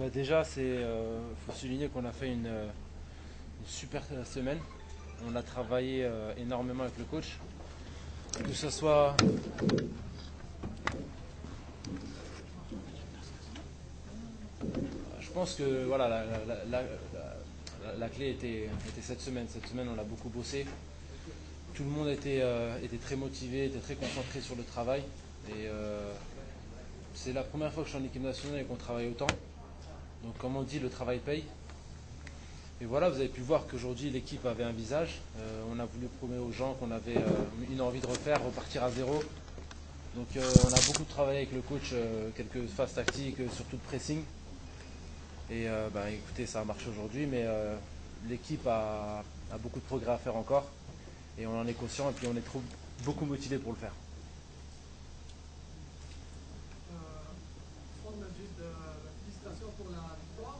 Déjà, faut souligner qu'on a fait une super semaine. On a travaillé énormément avec le coach. Que ce soit. Je pense que voilà, la clé était cette semaine. Cette semaine, on a beaucoup bossé. Tout le monde était très motivé, était très concentré sur le travail. Et c'est la première fois que je suis en équipe nationale et qu'on travaille autant. Donc, comme on dit, le travail paye. Et voilà, vous avez pu voir qu'aujourd'hui l'équipe avait un visage. On a voulu prouver aux gens qu'on avait une envie de refaire, repartir à zéro. Donc on a beaucoup travaillé avec le coach, quelques phases tactiques, surtout de pressing. Et écoutez, ça a marché aujourd'hui, mais l'équipe a beaucoup de progrès à faire encore. Et on en est conscient et puis on est beaucoup motivé pour le faire. Félicitations pour la victoire.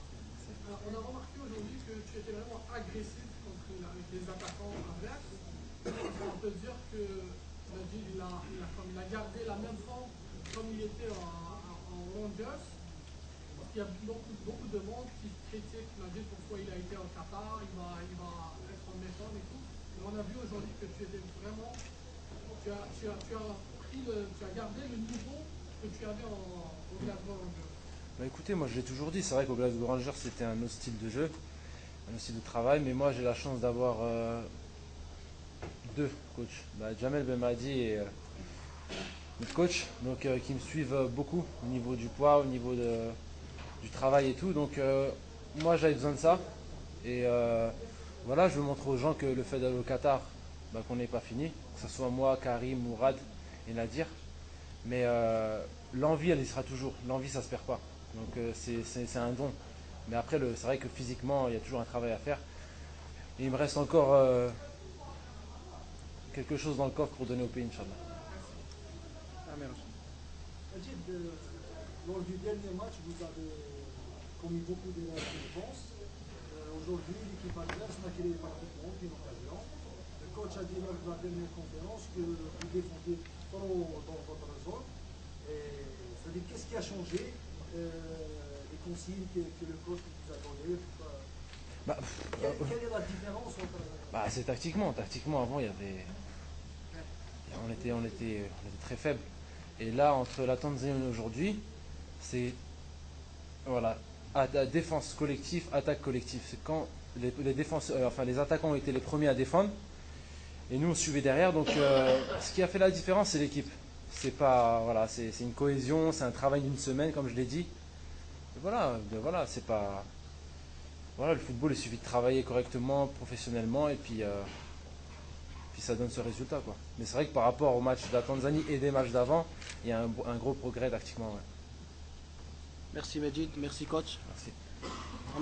On a remarqué aujourd'hui que tu étais vraiment agressif avec les attaquants adverses. On peut dire que Najid il a gardé la même forme comme il était en Rangers. Parce qu'il y a beaucoup de monde qui critique Najid pourquoi il a été en Qatar, il va être en méthode et tout. Mais on a vu aujourd'hui que tu étais vraiment. Tu as gardé le niveau que tu avais au Glasgow Rangers. Écoutez, moi je l'ai toujours dit, c'est vrai qu'au Glasgow Rangers c'était un autre style de jeu, un autre style de travail, mais moi j'ai la chance d'avoir deux coachs, Jamel Belmadi et notre coach, donc qui me suivent beaucoup au niveau du poids, au niveau du travail et tout. Donc moi j'avais besoin de ça. Et voilà, je veux montrer aux gens que le fait d'aller au Qatar, qu'on n'est pas fini, que ce soit moi, Karim, Mourad et Nadir. Mais l'envie, elle y sera toujours. L'envie, ça se perd pas. Donc c'est un don. Mais après, c'est vrai que physiquement, il y a toujours un travail à faire. Et il me reste encore quelque chose dans le coffre pour donner au pays, Inch'Allah. Majid, lors du dernier match, vous avez commis beaucoup d'erreurs de défense. Aujourd'hui, l'équipe adverse n'a créé pratiquement aucune occasion. Le coach a dit lors de la dernière conférence que vous défendiez trop dans votre zone. C'est-à-dire, qu'est-ce qui a changé les consignes que le coach vous a données quelle est la différence entre... C'est tactiquement. Tactiquement, avant, il y avait... on était très faible. Et là, entre la Tanzanie et aujourd'hui, c'est voilà, défense collective, attaque collective. C'est quand les attaquants ont été les premiers à défendre, et nous on suivait derrière. Donc, ce qui a fait la différence, c'est l'équipe. C'est pas c'est une cohésion, c'est un travail d'une semaine, comme je l'ai dit. Et voilà, c'est pas le football. Il suffit de travailler correctement, professionnellement, et puis ça donne ce résultat, quoi. Mais c'est vrai que par rapport au match de la Tanzanie et des matchs d'avant, il y a un gros progrès tactiquement. Ouais. Merci Majid, merci coach. Merci.